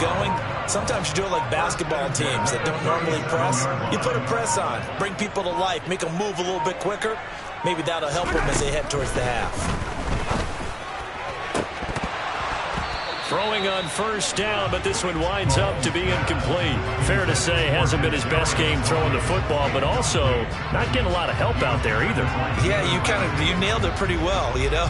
going, sometimes you do it like basketball teams that don't normally press. You put a press on, bring people to life, make them move a little bit quicker. Maybe that'll help them as they head towards the half. Throwing on first down, but this one winds up to be incomplete. Fair to say, hasn't been his best game throwing the football, but also not getting a lot of help out there either. Yeah, you nailed it pretty well, you know.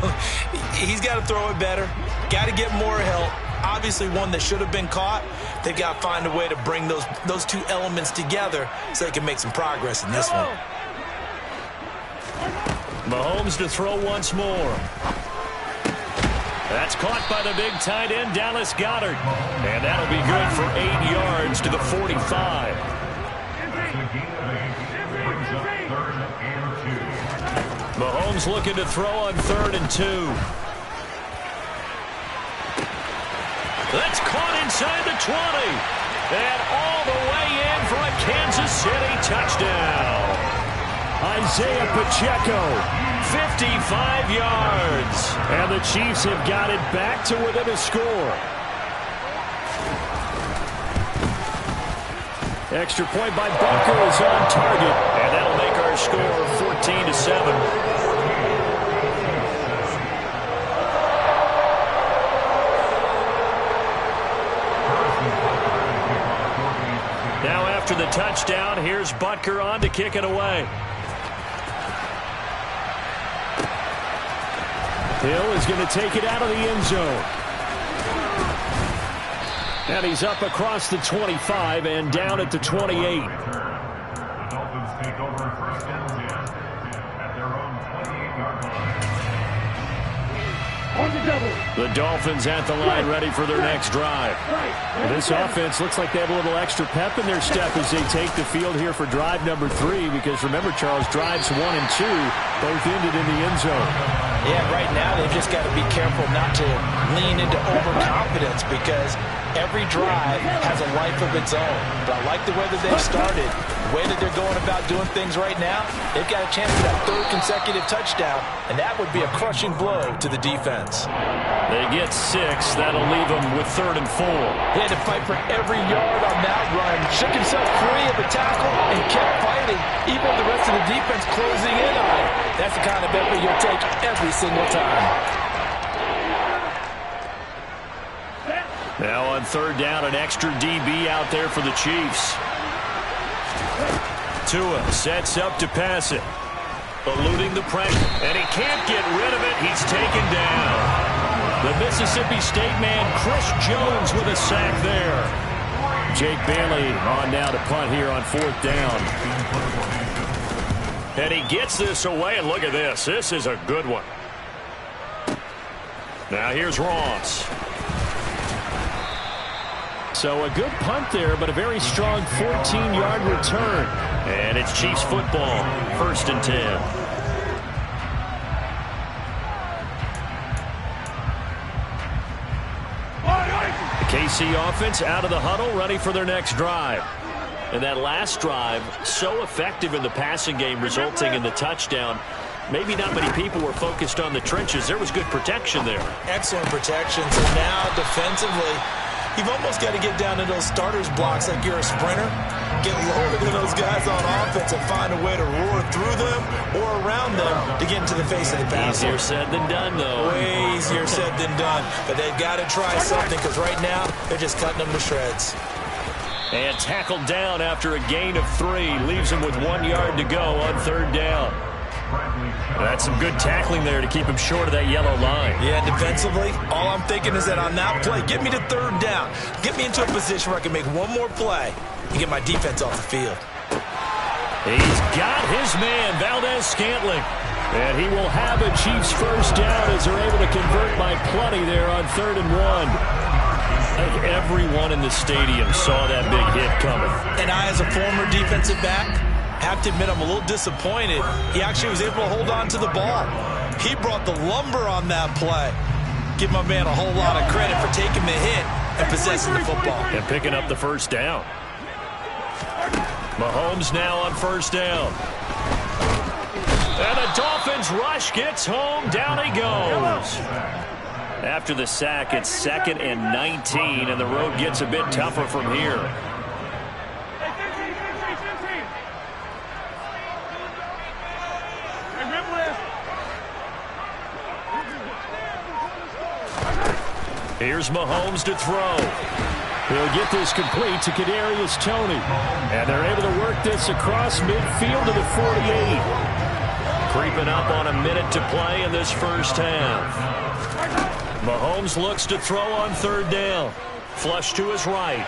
He's got to throw it better, got to get more help. Obviously one that should have been caught. They've got to find a way to bring those two elements together so they can make some progress in this one. Mahomes to throw once more. That's caught by the big tight end, Dallas Goedert. And that'll be good for 8 yards to the 45. Mahomes looking to throw on 3rd and 2. That's caught inside the 20. And all the way in for a Kansas City touchdown. Isaiah Pacheco, 55 yards. And the Chiefs have got it back to within a score. Extra point by Bunker is on target. And that'll make our score 14-7. Now after the touchdown, here's Butker on to kick it away. Hill is going to take it out of the end zone. And he's up across the 25 and down at the 28. The Dolphins take over 1st and 10 at their own 28-yard line. The Dolphins at the line, ready for their next drive. This offense looks like they have a little extra pep in their step as they take the field here for drive number 3, because remember, Charles, drives 1 and 2 both ended in the end zone. Yeah, right now they've just got to be careful not to lean into overconfidence, because every drive has a life of its own. But I like the way that they've started, the way that they're going about doing things right now. They've got a chance for that 3rd consecutive touchdown, and that would be a crushing blow to the defense. They get 6. That'll leave them with 3rd and 4. He had to fight for every yard on that run, shook himself free of the tackle, and kept fighting, even with the rest of the defense closing in on it. That's the kind of effort you'll take every single time. Now on 3rd down, an extra DB out there for the Chiefs. Tua sets up to pass it. Eluding the pressure, and he can't get rid of it. He's taken down. The Mississippi State man, Chris Jones, with a sack there. Jake Bailey on now to punt here on 4th down. And he gets this away, and look at this. This is a good one. Now here's Ross. So a good punt there, but a very strong 14-yard return. And it's Chiefs football, 1st and 10. The KC offense out of the huddle, ready for their next drive. And that last drive, so effective in the passing game, resulting in the touchdown. Maybe not many people were focused on the trenches. There was good protection there. Excellent protection. So now defensively, you've almost got to get down to those starters blocks like you're a sprinter. Get lower than those guys on offense and find a way to roar through them or around them to get into the face of the passer. Easier said than done, though. Way easier said than done. But they've got to try something, because right now they're just cutting them to shreds. And tackled down after a gain of 3. Leaves him with 1 yard to go on 3rd down. That's some good tackling there to keep him short of that yellow line. Yeah, defensively, all I'm thinking is that on that play, get me to 3rd down. Get me into a position where I can make one more play and get my defense off the field. He's got his man, Valdez-Scantling. And he will have a Chiefs 1st down as they're able to convert by plenty there on 3rd and 1. I think everyone in the stadium saw that big hit coming. And I, as a former defensive back, have to admit I'm a little disappointed. He actually was able to hold on to the ball. He brought the lumber on that play. Give my man a whole lot of credit for taking the hit and possessing the football. And picking up the 1st down. Mahomes now on 1st down. And the Dolphins rush gets home. Down he goes. After the sack, it's 2nd and 19, and the road gets a bit tougher from here. Here's Mahomes to throw. He'll get this complete to Kadarius Toney. And they're able to work this across midfield to the 48. Creeping up on a minute to play in this first half. Mahomes looks to throw on 3rd down. Flush to his right.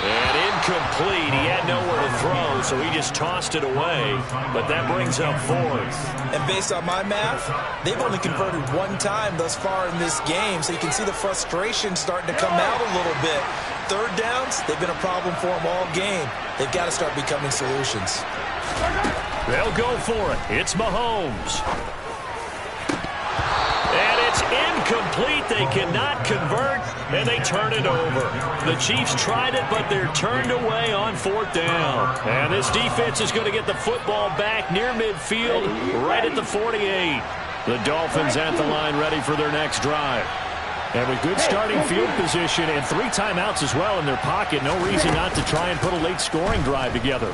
And incomplete. He had nowhere to throw, so he just tossed it away. But that brings up 4th. And based on my math, they've only converted 1 time thus far in this game, so you can see the frustration starting to come out a little bit. 3rd downs, they've been a problem for them all game. They've got to start becoming solutions. They'll go for it. It's Mahomes. And it's incomplete. They cannot convert, and they turn it over. The Chiefs tried it, but they're turned away on 4th down. And this defense is going to get the football back near midfield, right at the 48. The Dolphins at the line, ready for their next drive. And with good starting field position and 3 timeouts as well in their pocket, no reason not to try and put a late scoring drive together.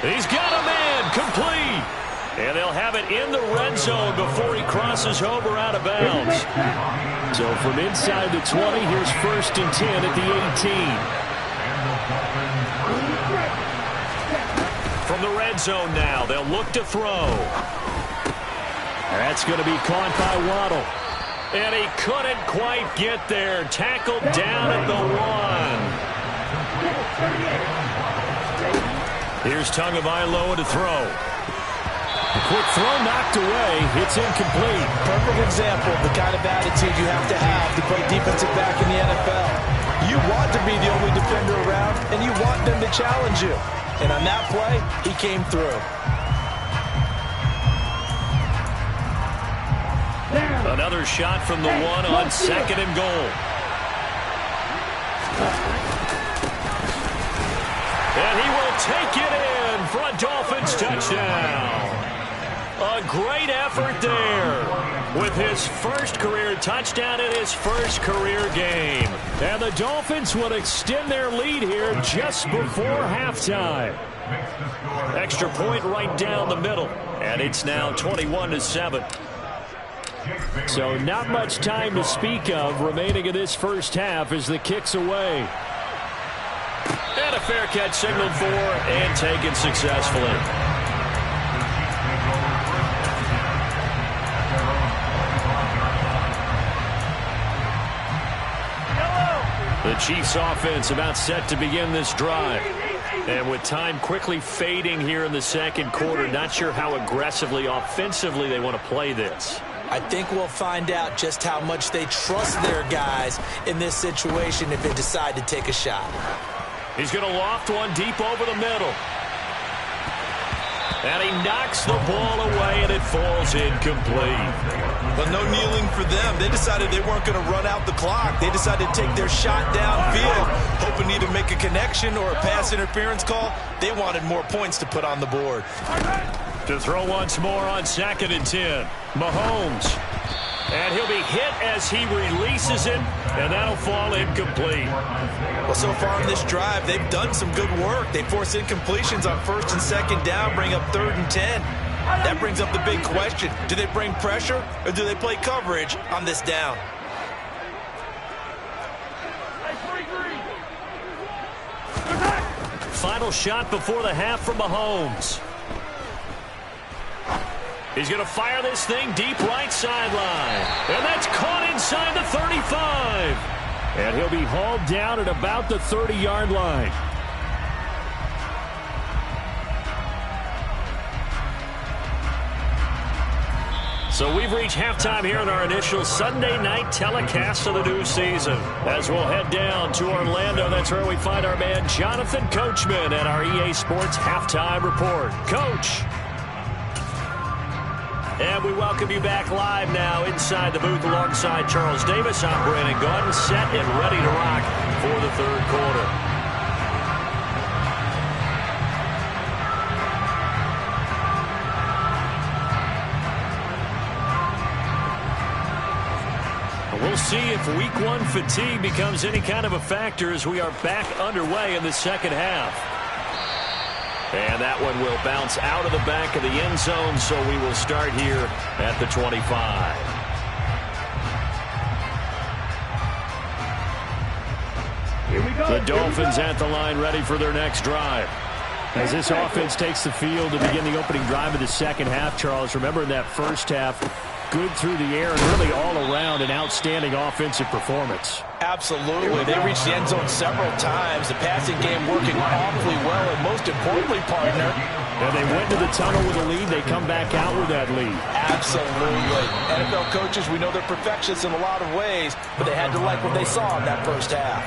He's got a man, complete. And they'll have it in the red zone before he crosses over out of bounds. So from inside the 20, here's 1st and 10 at the 18. From the red zone now, they'll look to throw. That's going to be caught by Waddle. And he couldn't quite get there. Tackled down at the 1. Here's Tagovailoa to throw. A quick throw knocked away. It's incomplete. Perfect example of the kind of attitude you have to play defensive back in the NFL. You want to be the only defender around, and you want them to challenge you. And on that play, he came through. Another shot from the 1 on 2nd and goal. And he will take it in for a Dolphins touchdown. A great effort there with his first career touchdown in his first career game. And the Dolphins will extend their lead here just before halftime. Extra point right down the middle. And it's now 21-7. So not much time to speak of remaining in this first half as the kick's away. And a fair catch signaled for and taken successfully. The Chiefs offense about set to begin this drive. And with time quickly fading here in the 2nd quarter, not sure how aggressively, offensively they want to play this. I think we'll find out just how much they trust their guys in this situation if they decide to take a shot. He's going to loft one deep over the middle. And he knocks the ball away, and it falls incomplete. But no kneeling for them. They decided they weren't going to run out the clock. They decided to take their shot downfield, hoping either make a connection or a pass interference call. They wanted more points to put on the board. To throw once more on 2nd and 10. Mahomes. And he'll be hit as he releases it, and that'll fall incomplete. Well, so far in this drive, they've done some good work. They force incompletions on 1st and 2nd down, bring up 3rd and 10. That brings up the big question. Do they bring pressure, or do they play coverage on this down? Final shot before the half from Mahomes. He's going to fire this thing deep right sideline. And that's caught inside the 35. And he'll be hauled down at about the 30-yard line. So we've reached halftime here in our initial Sunday night telecast of the new season. As we'll head down to Orlando, that's where we find our man Jonathan Coachman at our EA Sports Halftime Report. Coach. And we welcome you back live now inside the booth alongside Charles Davis. I'm Brandon Gaudin, set and ready to rock for the 3rd quarter. We'll see if week one fatigue becomes any kind of a factor as we are back underway in the second half. And that one will bounce out of the back of the end zone, so we will start here at the 25. The Dolphins at the line, ready for their next drive. As this offense takes the field to begin the opening drive of the second half, Charles, remember in that first half, good through the air and really all around an outstanding offensive performance. Absolutely. They reached the end zone several times. The passing game working awfully well, and most importantly, partner, and they went to the tunnel with a lead. They come back out with that lead. Absolutely. NFL coaches, we know they're perfectionists in a lot of ways, but they had to like what they saw in that first half.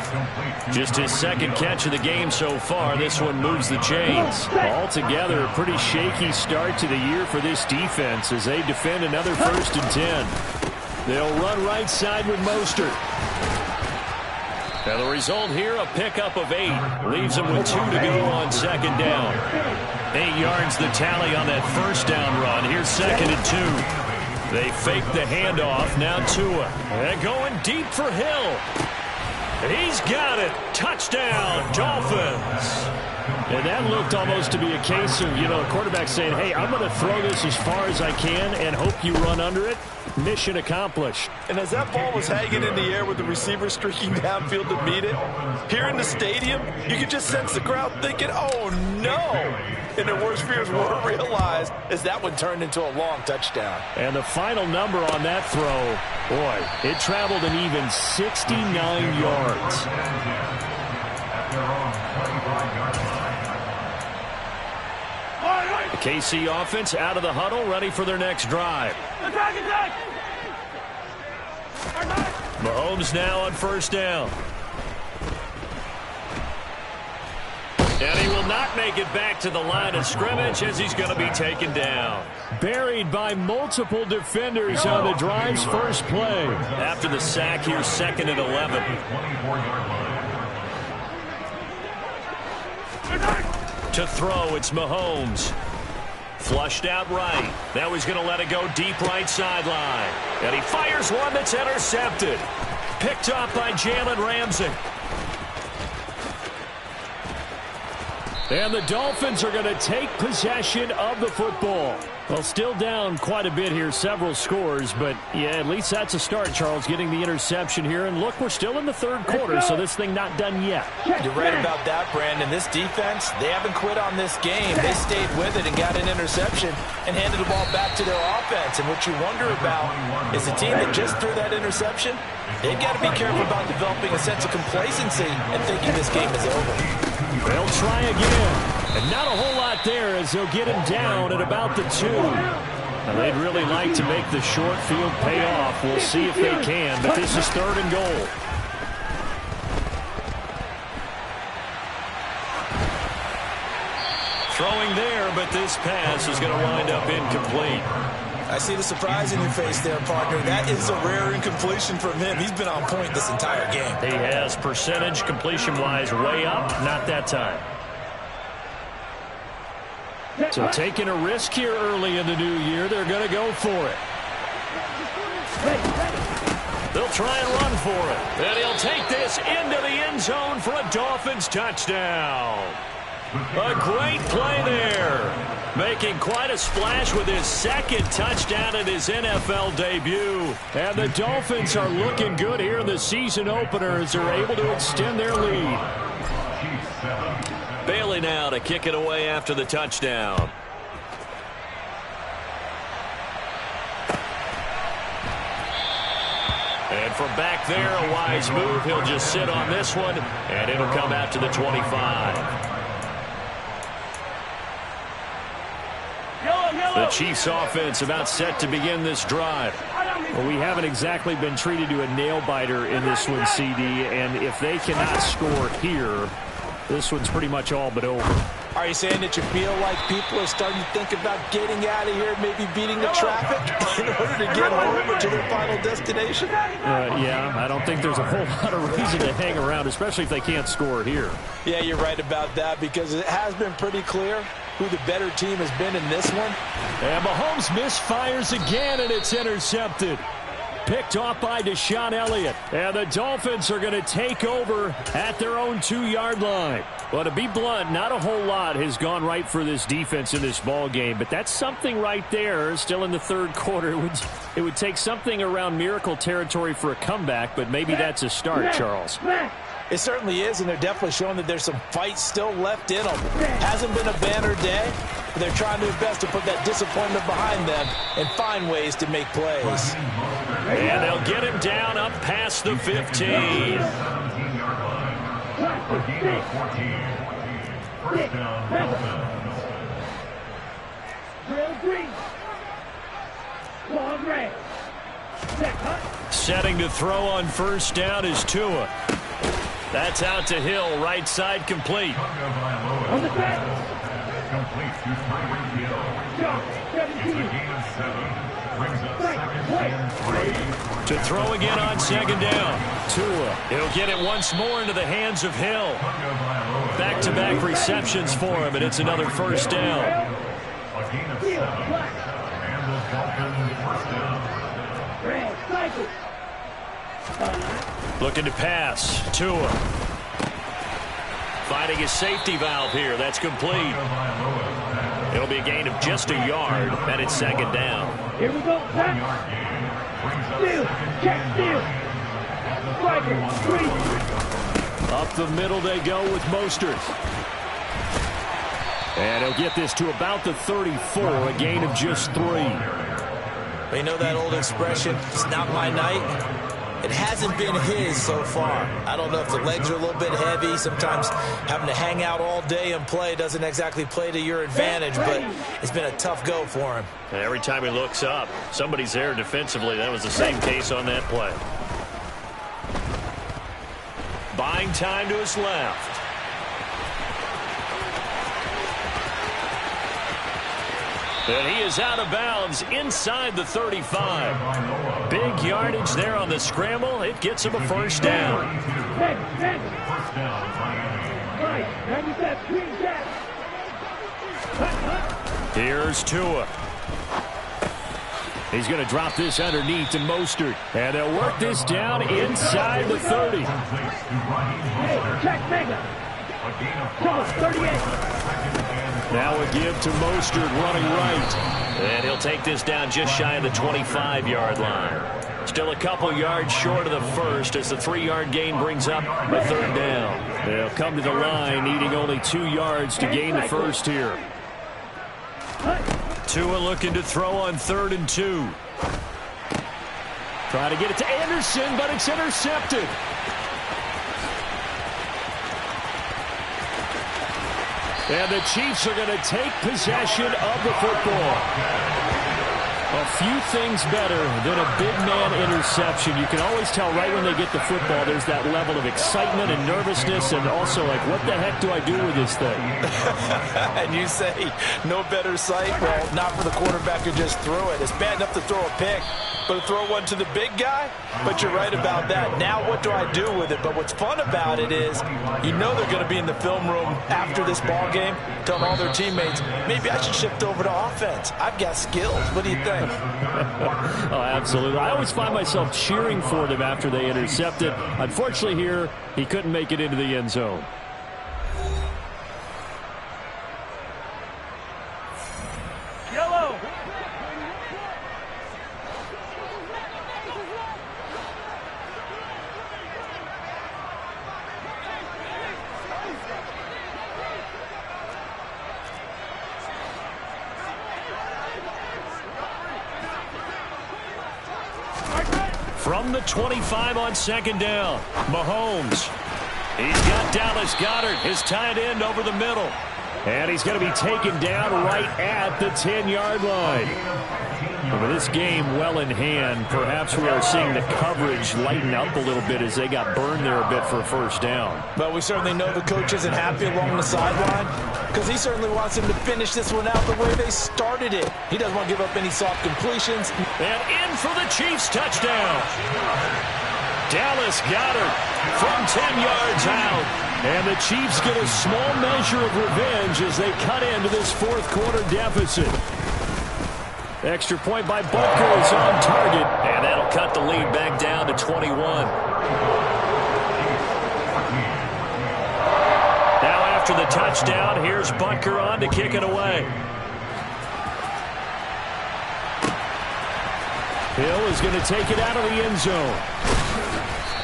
Just his second catch of the game so far. This one moves the chains. Altogether, a pretty shaky start to the year for this defense as they defend another 1st and 10. They'll run right side with Mostert. And the result here, a pickup of 8. Leaves them with 2 to go on second down. 8 yards the tally on that first down run. Here's 2nd and 2. They fake the handoff. Now Tua. And going deep for Hill. He's got it. Touchdown, Dolphins. And that looked almost to be a case of, a quarterback saying, hey, I'm going to throw this as far as I can and hope you run under it. Mission accomplished. And as that ball was hanging in the air with the receiver streaking downfield to meet it, here in the stadium, you could just sense the crowd thinking, oh, no. And their worst fears were realized as that one turned into a long touchdown. And the final number on that throw, boy, it traveled an even 69 yards. The KC offense out of the huddle, ready for their next drive. Mahomes now on first down. And he will not make it back to the line of scrimmage as he's going to be taken down. Buried by multiple defenders on the drive's first play. After the sack, here's 2nd and 11. To throw, it's Mahomes. Flushed out right. Now he's going to let it go deep right sideline. And he fires one that's intercepted. Picked up by Jalen Ramsey. And the Dolphins are going to take possession of the football. Well, still down quite a bit here, several scores, but yeah, at least that's a start, Charles, getting the interception here. And look, we're still in the third quarter, so this thing not done yet. You're right about that, Brandon. This defense, they haven't quit on this game. They stayed with it and got an interception and handed the ball back to their offense. And what you wonder about is the team that just threw that interception, they've got to be careful about developing a sense of complacency and thinking this game is over. They'll try again. And not a whole lot there as they'll get him down at about the 2. Now, they'd really like to make the short field pay off. We'll see if they can, but this is 3rd and goal. Throwing there, but this pass is going to wind up incomplete. I see the surprise in your face there, partner. That is a rare incompletion from him. He's been on point this entire game. He has percentage completion-wise way up, not that time. So taking a risk here early in the new year, they're going to go for it. They'll try and run for it. And he'll take this into the end zone for a Dolphins touchdown. A great play there. Making quite a splash with his 2nd touchdown in his NFL debut. And the Dolphins are looking good here in the season opener as they're able to extend their lead. Bailey now to kick it away after the touchdown. And from back there, a wise move. He'll just sit on this one, and it'll come out to the 25. The Chiefs offense about set to begin this drive. Well, we haven't exactly been treated to a nail-biter in this one, CD, and if they cannot score here, this one's pretty much all but over. Are you saying that you feel like people are starting to think about getting out of here, maybe beating the traffic in order to get home or to their final destination? Yeah, I don't think there's a whole lot of reason to hang around, especially if they can't score here. Yeah, you're right about that because it has been pretty clear who the better team has been in this one. And Mahomes misfires again, and it's intercepted. Picked off by Deshaun Elliott. And the Dolphins are going to take over at their own 2-yard line. Well, to be blunt, not a whole lot has gone right for this defense in this ball game, but that's something right there. Still in the third quarter. It would take something around miracle territory for a comeback, but maybe that's a start, Charles. It certainly is, and they're definitely showing that there's some fight still left in them. Hasn't been a banner day, but they're trying their best to put that disappointment behind them and find ways to make plays. And they'll get him down up past the 15. 17-yard line. A gain of 14. First down, Dolphins. Setting to throw on first down is Tua. That's out to Hill, right side complete. On the back. Complete to Tyreek Hill. It's a gain of 7. Brings up second and 3. To throw again on second down. Tua. He'll get it once more into the hands of Hill. Back-to-back receptions for him, and it's another first down. A gain of 7. And the Dolphins first down. Looking to pass. Tua. Finding his safety valve here. That's complete. It'll be a gain of just a yard, and it's second down. Here we go. Steal. Check steal. Up the middle they go with Mostert. And he'll get this to about the 34, a gain of just 3. You know that old expression, it's not my night? It hasn't been his so far. I don't know if the legs are a little bit heavy. Sometimes having to hang out all day and play doesn't exactly play to your advantage, but it's been a tough go for him. And every time he looks up, somebody's there defensively. That was the same case on that play. Buying time to his left. And he is out of bounds inside the 35. Big yardage there on the scramble. It gets him a first down. First down, Miami. Here's Tua. He's going to drop this underneath to Mostert. And they'll work this down inside the 30. Now a give to Mostert running right. And he'll take this down just shy of the 25-yard line. Still a couple yards short of the first as the 3-yard gain brings up a third down. They'll come to the line needing only 2 yards to gain the first here. Tua looking to throw on 3rd and 2. Trying to get it to Anderson, but it's intercepted. And the Chiefs are going to take possession of the football. A few things better than a big man interception. You can always tell right when they get the football, there's that level of excitement and nervousness and also like, what the heck do I do with this thing? And you say, no better sight? Well, not for the quarterback who just threw it. It's bad enough to throw a pick, but to throw one to the big guy? But you're right about that. Now what do I do with it? But what's fun about it is you know they're going to be in the film room after this ball game telling all their teammates, maybe I should shift over to offense. I've got skills. What do you think? Oh, absolutely. I always find myself cheering for them after they intercept it. Unfortunately here, he couldn't make it into the end zone. Yellow. From the 25 on second down, Mahomes. He's got Dallas Goedert, his tight end, over the middle. And he's going to be taken down right at the 10-yard line. And with this game well in hand, perhaps we are seeing the coverage lighten up a little bit as they got burned there a bit for a first down. But we certainly know the coach isn't happy along the sideline because he certainly wants them to finish this one out the way they started it. He doesn't want to give up any soft completions. And in for the Chiefs touchdown. Dallas Goedert from 10 yards out. And the Chiefs get a small measure of revenge as they cut into this fourth quarter deficit. Extra point by Butker is on target. And that'll cut the lead back down to 21. Now after the touchdown, here's Butker on to kick it away. Hill is going to take it out of the end zone.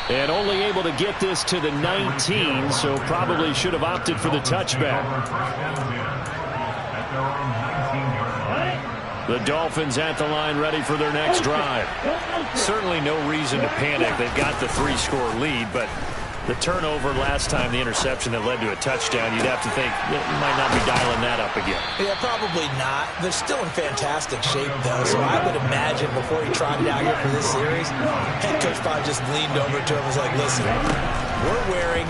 And only able to get this to the 19, so probably should have opted for the touchback. The Dolphins at the line ready for their next drive. Certainly no reason to panic. They've got the 3-score lead, but the turnover last time, the interception that led to a touchdown, you'd have to think you might not be dialing that up again. Yeah, probably not. They're still in fantastic shape, though, so I would imagine before he trotted out here for this series, head coach probably just leaned over to him and was like, listen, we're wearing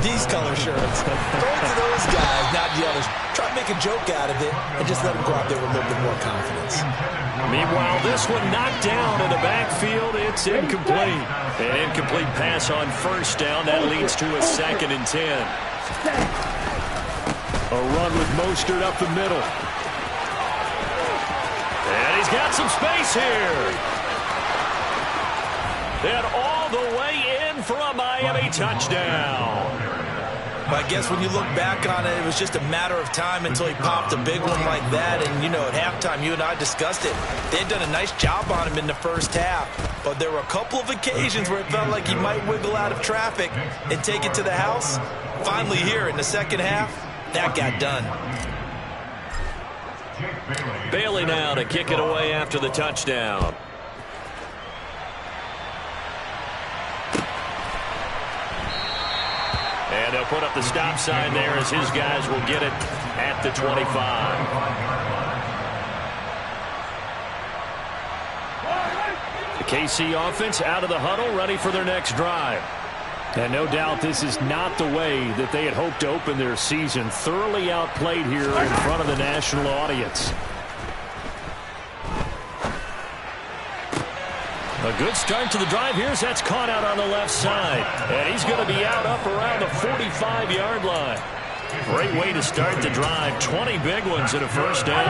these color shirts. Throw it to those guys, not the others. Try to make a joke out of it and just let them go out there with a little bit more confidence. Meanwhile, this one knocked down in the backfield. It's incomplete. An incomplete pass on first down. That leads to a 2nd and 10. A run with Mostert up the middle. And he's got some space here. And all the way in for a Miami touchdown. I guess when you look back on it, it was just a matter of time until he popped a big one like that. And, you know, at halftime, you and I discussed it. They had done a nice job on him in the first half. But there were a couple of occasions where it felt like he might wiggle out of traffic and take it to the house. Finally here in the second half, that got done. Bailey now to kick it away after the touchdown. And they'll put up the stop sign there as his guys will get it at the 25. The KC offense out of the huddle, ready for their next drive. And no doubt this is not the way that they had hoped to open their season. Thoroughly outplayed here in front of the national audience. A good start to the drive here as that's caught out on the left side. And he's going to be out up around the 45-yard line. Great way to start the drive. 20 big ones in a first down.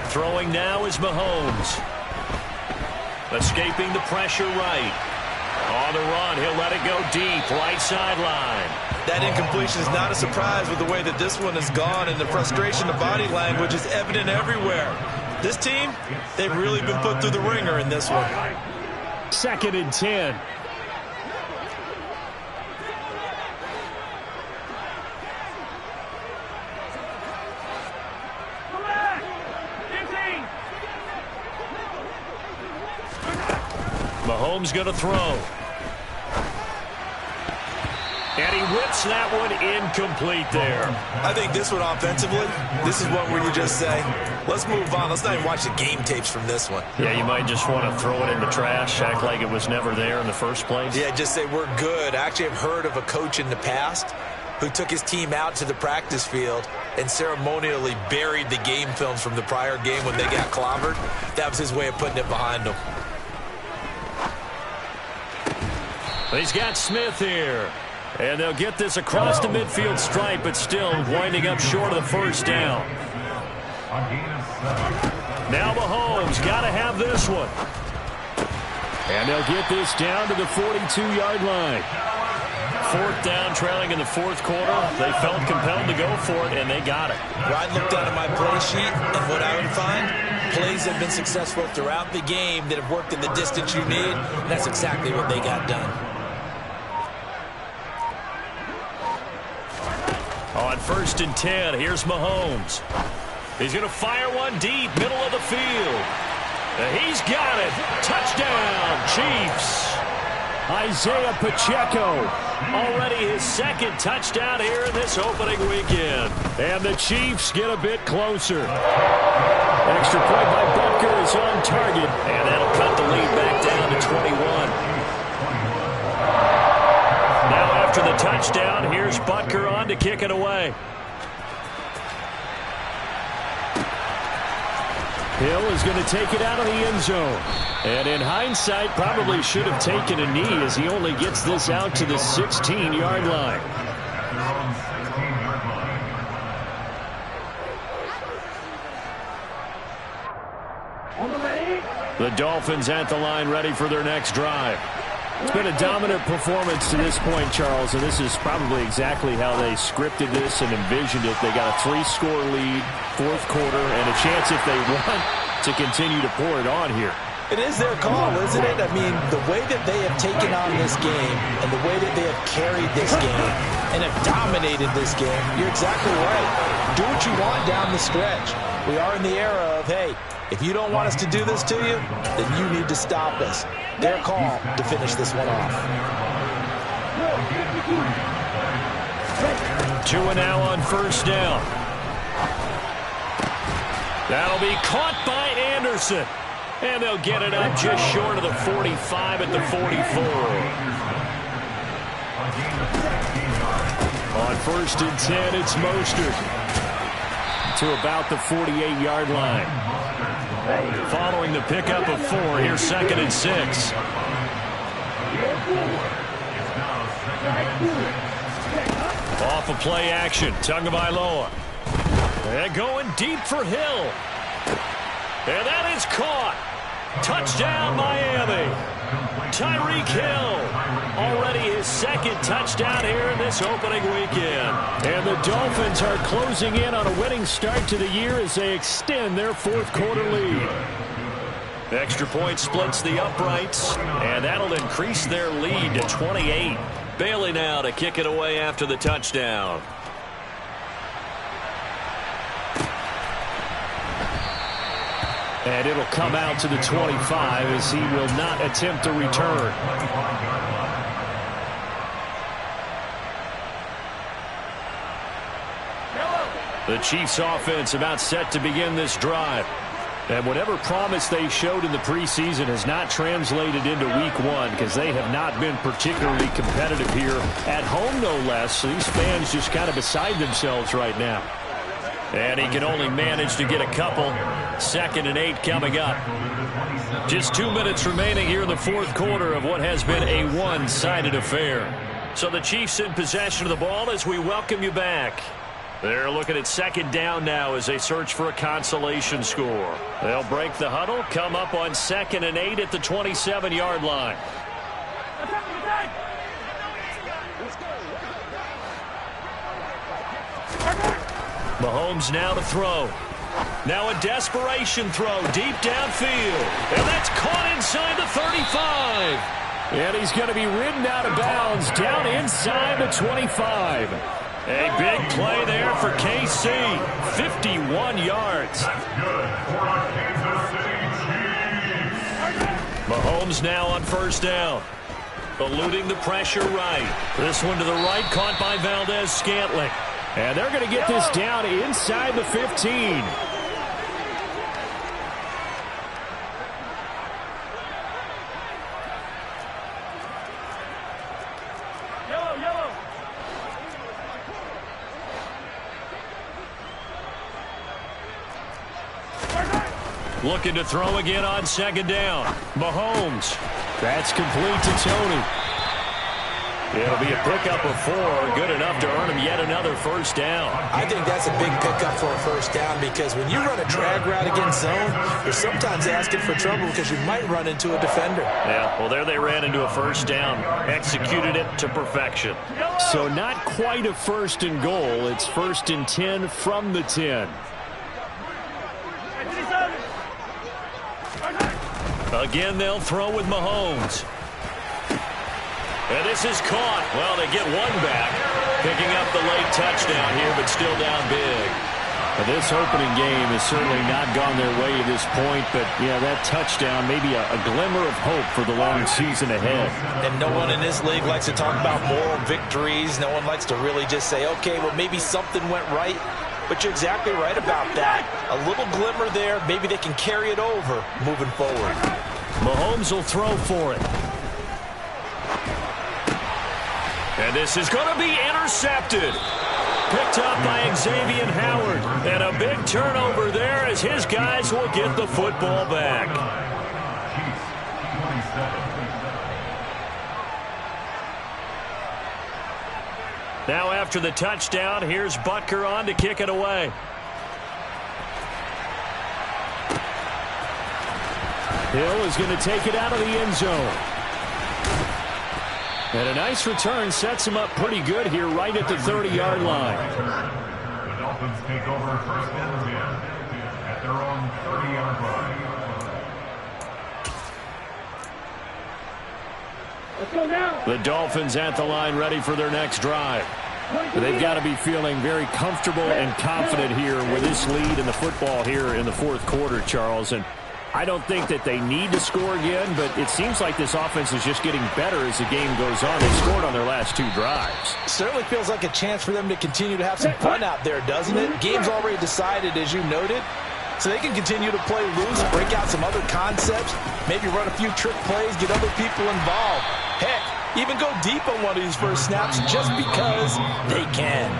Throwing now is Mahomes. Escaping the pressure right. On the run, he'll let it go deep, right sideline. That incompletion is not a surprise with the way that this one has gone, and the frustration of body language is evident everywhere. This team, they've really been put through the ringer in this one. 2nd and 10. Mahomes going to throw. And he whips that one incomplete there. I think this one offensively, this is one where you just say, let's move on. Let's not even watch the game tapes from this one. Yeah, you might just want to throw it in the trash, act like it was never there in the first place. Yeah, just say we're good. I actually have heard of a coach in the past who took his team out to the practice field and ceremonially buried the game films from the prior game when they got clobbered. That was his way of putting it behind them. He's got Smith here. And they'll get this across the midfield stripe, but still winding up short of the first down. Now Mahomes got to have this one. And they'll get this down to the 42-yard line. 4th down, trailing in the 4th quarter. They felt compelled to go for it, and they got it. Well, I looked down at my play sheet, and what I would find, plays have been successful throughout the game that have worked in the distance you need, and that's exactly what they got done. On 1st and 10, here's Mahomes. He's going to fire one deep, middle of the field. He's got it. Touchdown, Chiefs. Isaiah Pacheco, already his 2nd touchdown here in this opening weekend. And the Chiefs get a bit closer. Extra point by Butker is on target. And that'll cut the lead back down to 21. Now after the touchdown, here's Butker on to kick it away. Hill is going to take it out of the end zone. And in hindsight, probably should have taken a knee as he only gets this out to the 16-yard line. The Dolphins at the line, ready for their next drive. It's been a dominant performance to this point, Charles, and this is probably exactly how they scripted this and envisioned it. They got a 3-score lead, fourth quarter, and a chance if they want to continue to pour it on here. It is their call, isn't it? I mean, the way that they have taken on this game and the way that they have carried this game and have dominated this game, you're exactly right. Do what you want down the stretch. We are in the era of, hey, if you don't want us to do this to you, then you need to stop us. Their call to finish this one off. 2 now on first down. That'll be caught by Anderson. And they'll get it up just short of the 45 at the 44. On 1st and 10, it's Mostert to about the 48-yard line. Following the pickup of 4, here's 2nd and 6. Off of play action, Tagovailoa. They're going deep for Hill. And that is caught. Touchdown, Miami. Tyreek Hill, already his 2nd touchdown here in this opening weekend. And the Dolphins are closing in on a winning start to the year as they extend their 4th quarter lead. Extra point splits the uprights, and that'll increase their lead to 28. Bailey now to kick it away after the touchdown. And it'll come out to the 25 as he will not attempt to return. The Chiefs offense about set to begin this drive. And whatever promise they showed in the preseason has not translated into week 1 because they have not been particularly competitive here at home, no less. So these fans just kind of beside themselves right now. And he can only manage to get a couple. 2nd and 8 coming up. Just 2 minutes remaining here in the 4th quarter of what has been a one-sided affair. So the Chiefs in possession of the ball as we welcome you back. They're looking at 2nd down now as they search for a consolation score. They'll break the huddle, come up on 2nd and 8 at the 27-yard line. Mahomes now to throw. Now a desperation throw deep downfield. And that's caught inside the 35. And he's going to be ridden out of bounds down inside the 25. A big play there for KC. 51 yards. Mahomes now on 1st down. Eluding the pressure right. This one to the right, caught by Valdez-Scantling. And they're going to get this down inside the 15. Looking to throw again on 2nd down. Mahomes. That's complete to Tony. It'll be a pickup of 4, good enough to earn him yet another 1st down. I think that's a big pickup for a 1st down because when you run a drag route against zone, you're sometimes asking for trouble because you might run into a defender. Yeah, well, there they ran into a 1st down. Executed it to perfection. So not quite a 1st and goal. It's 1st and 10 from the 10. Again, they'll throw with Mahomes. And this is caught. Well, they get one back. Picking up the late touchdown here, but still down big. Well, this opening game has certainly not gone their way to this point, but, yeah, that touchdown, maybe a glimmer of hope for the long season ahead. And no one in this league likes to talk about moral victories. No one likes to really just say, okay, well, maybe something went right. But you're exactly right about that. A little glimmer there. Maybe they can carry it over moving forward. Mahomes will throw for it. And this is going to be intercepted. Picked up by Xavier Howard. And a big turnover there as his guys will get the football back. Now after the touchdown, here's Butker on to kick it away. Hill is going to take it out of the end zone. And a nice return sets him up pretty good here right at the 30-yard line. The Dolphins take over first and 10 at their own 30-yard line. Let's go now. The Dolphins at the line ready for their next drive. They've got to be feeling very comfortable and confident here with this lead in the football here in the fourth quarter, Charles. And I don't think that they need to score again, but it seems like this offense is just getting better as the game goes on. They scored on their last 2 drives. Certainly feels like a chance for them to continue to have some fun out there, doesn't it? Game's already decided, as you noted, so they can continue to play loose, break out some other concepts, maybe run a few trick plays, get other people involved. Heck, even go deep on one of these first snaps just because they can.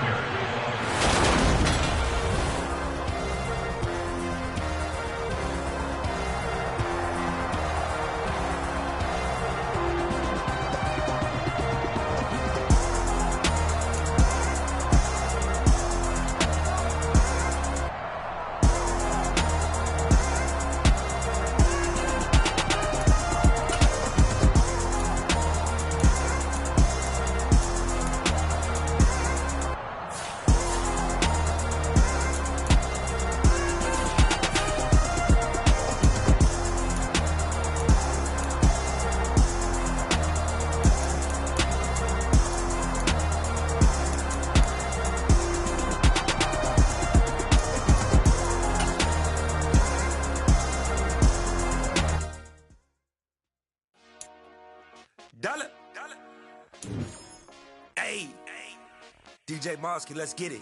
DJ Mosky, let's get it.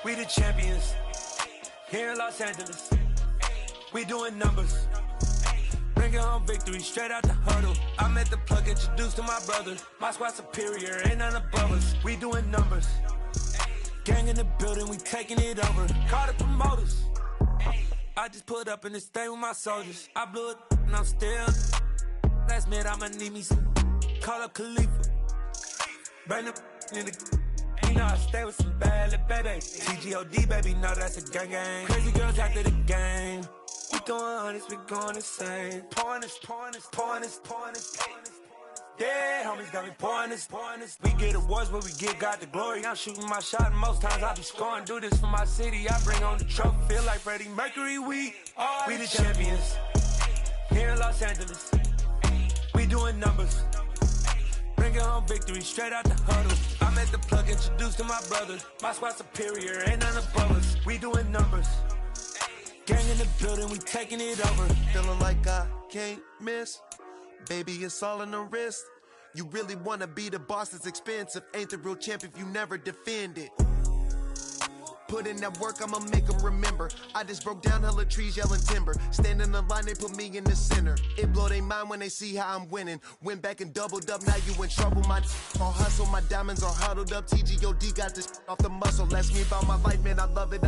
We the champions here in Los Angeles. We doing numbers. Bringing home victory straight out the huddle. I'm at the plug, introduced to my brother. My squad superior, ain't none above us. We doing numbers. Gang in the building, we taking it over. Call the promoters. I just put up in this thing with my soldiers. I blew it and I'm still. Last minute I'ma need me some. Call up Khalifa. Bring the in the. You know I stay with some bad little baby. TGOD, baby, know that's a gang gang. Crazy girls after the game. We going honest, we going insane. Pouring this. Yeah, homies got me pouring this. We get awards, but we give God the glory. I'm shooting my shot, and most times I be scoring. Do this for my city, I bring on the trophy. Feel like Freddie Mercury, we the champions. Here in Los Angeles, we doing numbers. Bringing home victory straight out the huddle. I'm at the plug, introduced to my brother. My squad superior, ain't none above us. We doing numbers. Gang in the building, we taking it over. Feeling like I can't miss. Baby, it's all in the wrist. You really wanna be the boss, it's expensive. Ain't the real champ if you never defend it. Put in that work, I'ma make them remember. I just broke down hella trees, yelling timber. Stand in the line, they put me in the center. It blow their mind when they see how I'm winning. Went back and doubled up, now you in trouble. My all hustle, my diamonds are huddled up. TGOD got this off the muscle. Ask me about my life, man, I love it.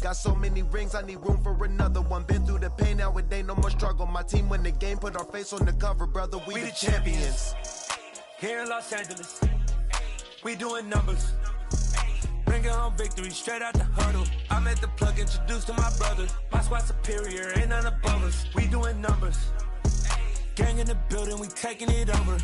Got so many rings, I need room for another one. Been through the pain, now it ain't no more struggle. My team win the game, put our face on the cover, brother. We the champions. Here in Los Angeles, we doing numbers. Bringing home victory straight out the huddle. I'm at the plug, introduced to my brother. My squad superior, ain't none above us. We doing numbers. Gang in the building, we taking it over.